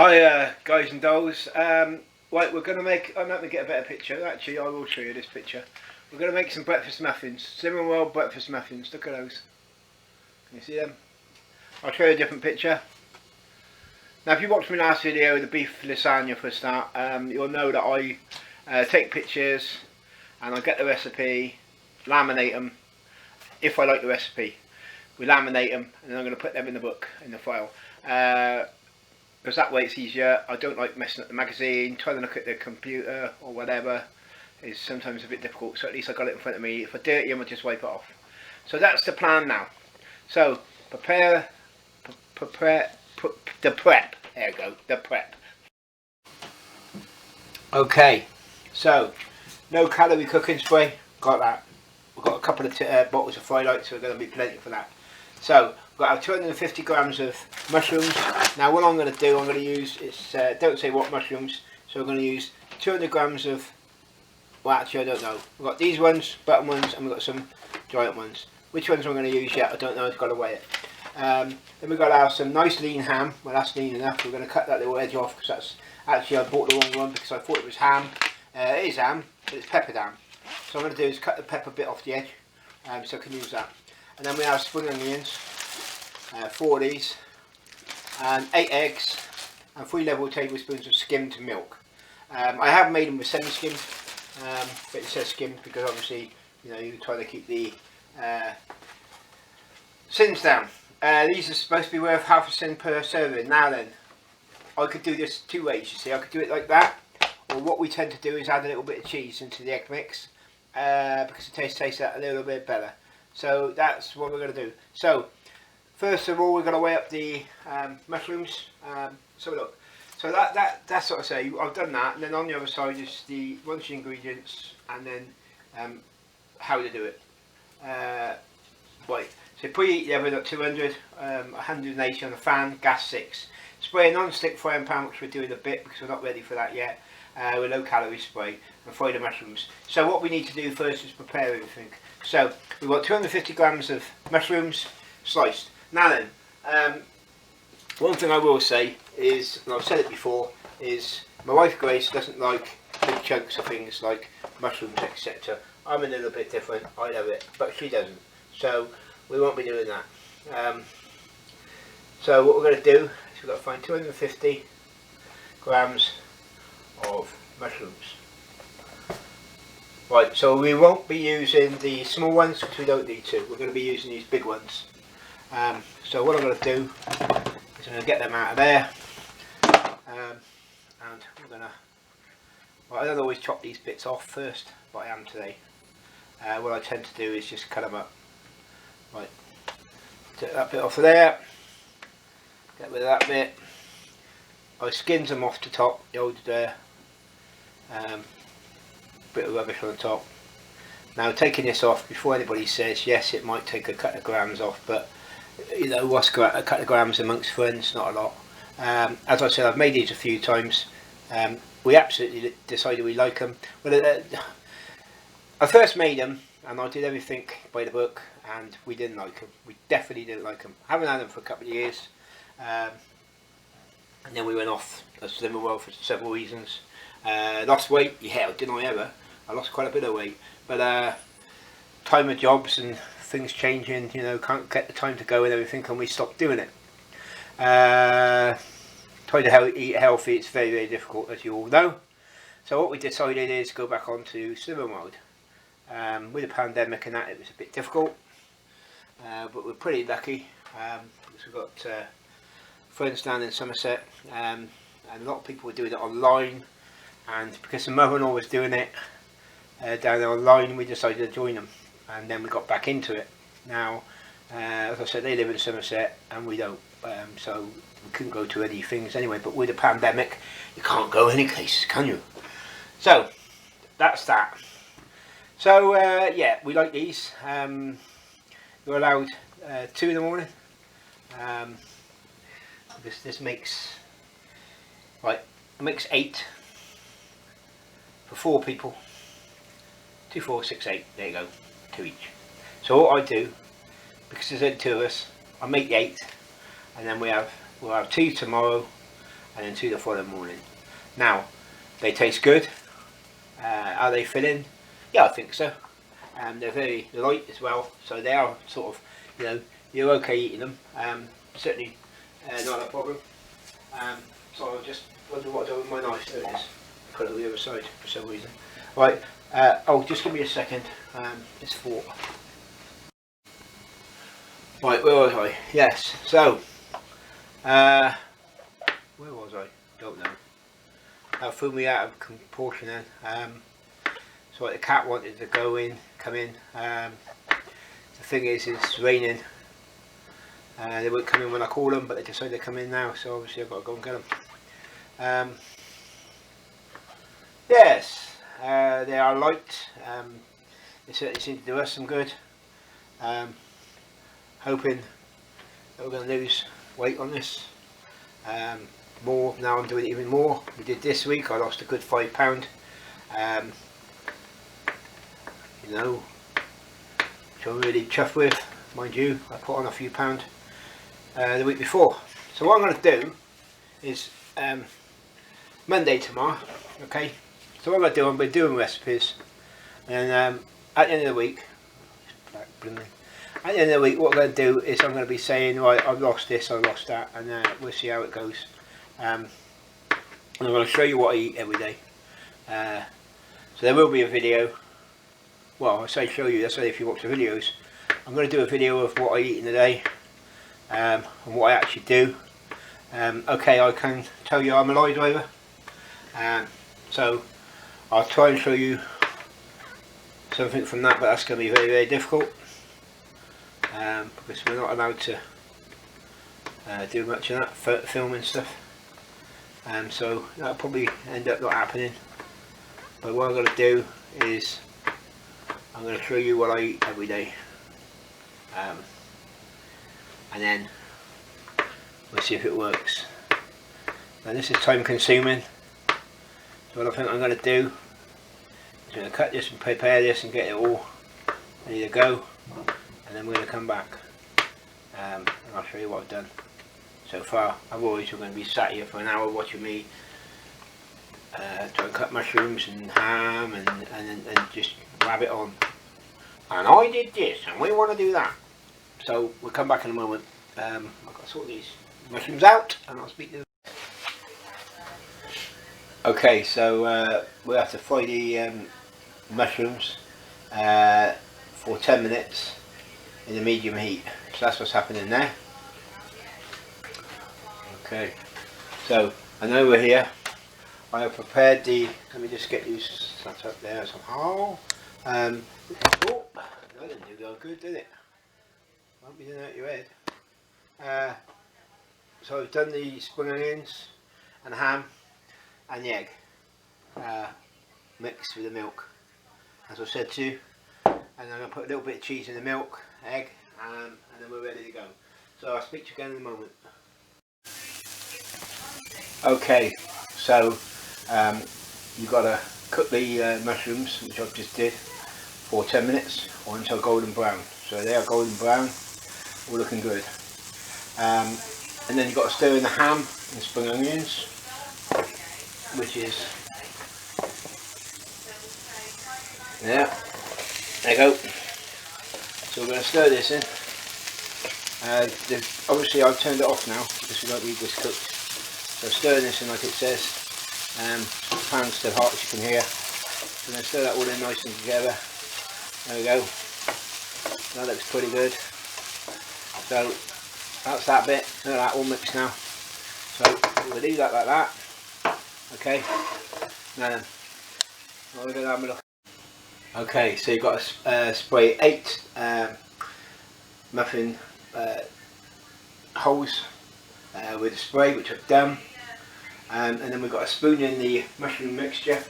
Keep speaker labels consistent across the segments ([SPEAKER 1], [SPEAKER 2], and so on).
[SPEAKER 1] Hi guys and dolls. Right, we're going to make, I'm not going to get a better picture, actually I will show you this picture. We're going to make some breakfast muffins, cinnamon roll breakfast muffins, look at those. Can you see them? I'll show you a different picture. Now if you watched my last video with the beef lasagna for a start, you'll know that I take pictures and I get the recipe, laminate them, if I like the recipe. We laminate them and then I'm going to put them in the book, in the file. Because that way it's easier. I don't like messing up the magazine, trying to look at the computer or whatever is sometimes a bit difficult, so at least I got it in front of me. If I dirty them, I just wipe it off. So that's the plan now. So prepare the prep. There you go, the prep. Okay, so no calorie cooking spray, got that. We've got a couple of bottles of fried light, so we're going to be plenty for that. So we've got our 250 grams of mushrooms. Now what I'm going to do, I'm going to use, it's don't say what mushrooms, so we're going to use 200 grams of, well actually I don't know. We've got these ones, button ones, and we've got some giant ones. Which ones I'm going to use yet, I don't know, I've got to weigh it. Then we've got to have some nice lean ham. Well, that's lean enough. We're going to cut that little edge off because that's, actually I bought the wrong one because I thought it was ham. It is ham, but it's peppered ham. So what I'm going to do is cut the pepper bit off the edge, so I can use that. And then we have spring onions, 4 of these, and 8 eggs, and 3 level tablespoons of skimmed milk. I have made them with semi-skimmed, but it says skimmed because obviously, you know, you try to keep the sins down. These are supposed to be worth half a cent per serving. Now then, I could do this 2 ways, you see. I could do it like that, or what we tend to do is add a little bit of cheese into the egg mix, because it tastes that a little bit better. So that's what we're going to do. So first of all, we're going to weigh up the mushrooms. So look, so that's what I say. I've done that, and then on the other side is the bunch of ingredients, and then how to do it. Right. So preheat the oven at 200, 180 on the fan, gas 6. Spray a non-stick frying pan, which we're doing a bit because we're not ready for that yet. With low calorie spray, and fry the mushrooms. So what we need to do first is prepare everything. So we've got 250 grams of mushrooms sliced. Now then, one thing I will say is, and I've said it before, is my wife Grace doesn't like big chunks of things like mushrooms, etc. I'm a little bit different, I love it, but she doesn't. So we won't be doing that. So what we're going to do is we've got to find 250 grams of mushrooms. Right, so we won't be using the small ones because we don't need to. We're going to be using these big ones. So what I'm going to do is I'm going to get them out of there, and we're going to, well, I don't always chop these bits off first, but I am today. What I tend to do is just cut them up. Right, take that bit off of there, get rid of that bit. I skins them off the top, the old bit of rubbish on the top. Now taking this off, before anybody says, yes it might take a couple of grams off, but you know, what's a couple of grams amongst friends, not a lot. As I said, I've made these a few times. We absolutely decided we like them. Well, I first made them and I did everything by the book, and we didn't like them. We definitely didn't like them. I haven't had them for a couple of years, and then we went off a slimmer well for several reasons. Lost weight, yeah, didn't I ever? I lost quite a bit of weight, but time of jobs and things changing, you know, can't get the time to go and everything, and we stopped doing it. Trying to eat healthy, it's very, very difficult, as you all know. So what we decided is go back onto slimmer mode. With the pandemic and that, it was a bit difficult, but we're pretty lucky because we've got friends down in Somerset, and a lot of people were doing it online, and because the mother-in-law was doing it down there online, we decided to join them, and then we got back into it. Now, as I said, they live in Somerset and we don't, so we couldn't go to any things anyway, but with the pandemic you can't go any places, can you? So that's that. So yeah, we like these. You're allowed 2 in the morning. This makes, right, it makes 8 for 4 people. 2, 4, 6, 8. There you go, 2 each. So what I do, because there's only 2 of us, I make 8, and then we'll have 2 tomorrow, and then 2 the following morning. Now, they taste good. Are they filling? Yeah, I think so. They're very light as well, so they are sort of, you know, you're okay eating them. Certainly not a problem. So I just wonder what I do with my knife. There it is. Put it on the other side for some reason. Right. Oh, just give me a second. It's 4. Right, where was I? Yes. So, where was I? Don't know. That threw me out of proportion then. So the cat wanted to come in. The thing is, it's raining. They won't come in when I call them, but they decided to come in now, so obviously I've got to go and get them. Yes, they are light. They certainly seem to do us some good. Hoping that we're going to lose weight on this. More, now I'm doing even more. We did this week, I lost a good £5. You know, which I'm really chuffed with, mind you. I put on a few pound the week before. So what I'm going to do is Monday tomorrow, okay. So what I'm going to do, doing recipes, and at the end of the week, at the end of the week, what I'm going to do is I'm going to be saying, right, I've lost this, I've lost that, and we'll see how it goes. And I'm going to show you what I eat every day. So there will be a video. Well, I say show you, that's if you watch the videos. I'm going to do a video of what I eat in a day, and what I actually do. Okay, I can tell you I'm a lorry driver, so I'll try and show you something from that, but that's going to be very, very difficult, because we're not allowed to do much of that filming stuff, so that'll probably end up not happening. But what I'm going to do is I'm going to show you what I eat every day, and then we'll see if it works. And this is time consuming, so what I think I'm going to do is I'm going to cut this and prepare this and get it all ready to go, and then we're going to come back and I'll show you what I've done so far. Otherwise we're going to be sat here for an hour watching me try and cut mushrooms and ham and just grab it on. And I did this and we want to do that. So we'll come back in a moment. I've got to sort these mushrooms out and I'll speak to them. Okay, so we'll have to fry the mushrooms for 10 minutes in a medium heat. So that's what's happening there. Okay, so I know we're here. I have prepared the, let me just get these sat up there somehow. Oh, that didn't do that good, did it? Won't be doing out your head. So I've done the spring onions and ham and the egg mixed with the milk, as I said to you, and I'm going to put a little bit of cheese in the milk, egg, and then we're ready to go. So I'll speak to you again in a moment. Okay, so you've got to cook the mushrooms, which I've just did, for 10 minutes or until golden brown. So they are golden brown, all looking good. And then you've got to stir in the ham and spring onions, which is, yeah, there you go. So we're going to stir this in. Obviously I've turned it off now because we don't need this cooked. So stirring this in like it says. The pan's still hot, as you can hear. So I'm going to stir that all in nice and together. There we go. That looks pretty good. So that's that bit. Look at that, all mixed now. So we'll leave that like that. Okay. Now we're going to have a look. Okay, so you've got to spray 8 muffin holes with spray, which I've done, and then we've got to spoon in the mushroom mixture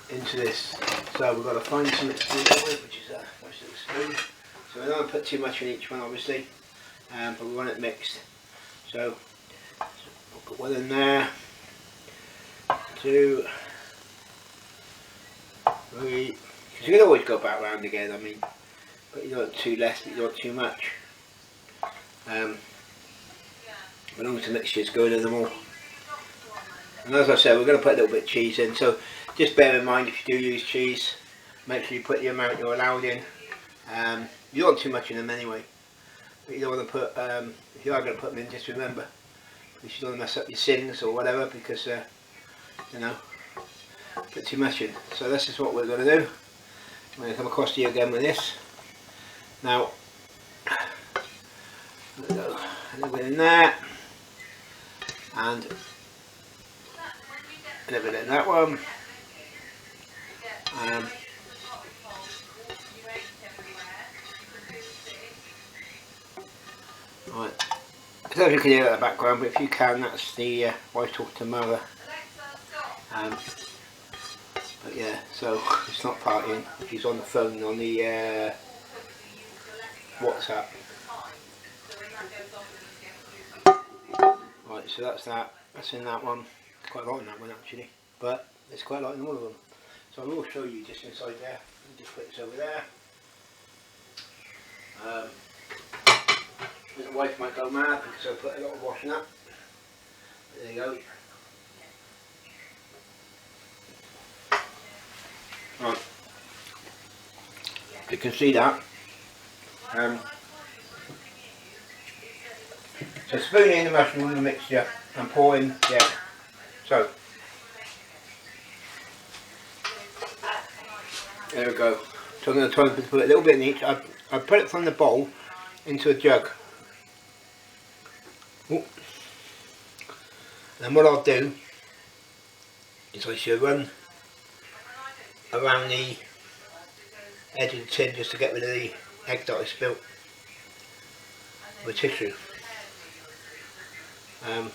[SPEAKER 1] into this. So we've got to find something to spoon it with, which is a nice little spoon. So we don't want to put too much in each one, obviously, but we want it mixed. So we'll put one in there, 2, 3, because you can always go back round again, I mean, but you don't want too less, but you don't want too much. as long as the mixture is good in them all. And as I said, we're going to put a little bit of cheese in, so just bear in mind if you do use cheese, make sure you put the amount you're allowed in. You don't want too much in them anyway, but you don't want to put, if you are going to put them in, just remember, because you don't want to mess up your sins or whatever, because you know, put too much in. So this is what we're going to do. I'm going to come across to you again with this. Now, a little bit in there, and a little bit in that one. Right. I don't know if you can hear that in the background, but if you can, that's the wife talking to mother. But yeah, so it's not partying. She's on the phone on the WhatsApp. Right, so that's that. That's in that one. It's quite a lot in that one actually, but there's quite a lot in all of them. So I will show you just inside there. Just put this over there. The wife might go mad because I put a lot of washing up. But there you go. Right. You can see that. So spooning in the mushroom in the mixture and pouring the egg. So there we go. So I'm going to try and put a little bit in each. I put it from the bowl into a jug. Ooh. And what I'll do is I should run around the edge of the tin just to get rid of the egg that I spilt with tissue. I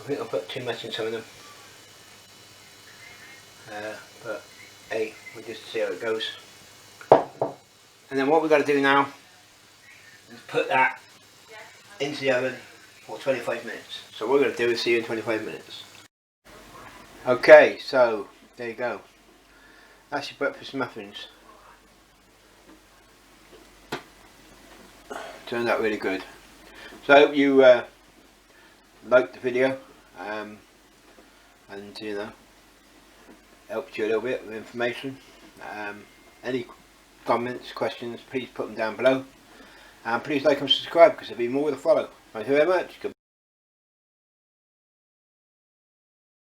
[SPEAKER 1] think I put too much in some of them, but hey, we'll just see how it goes. And then what we've got to do now is put that into the oven for 25 minutes. So what we're going to do is see you in 25 minutes. Okay, so there you go. That's your breakfast muffins. Turned out really good. So I hope you liked the video, and you know, helped you a little bit with information. Any comments, questions, please put them down below, and please like and subscribe because there'll be more to follow. Thank you very much.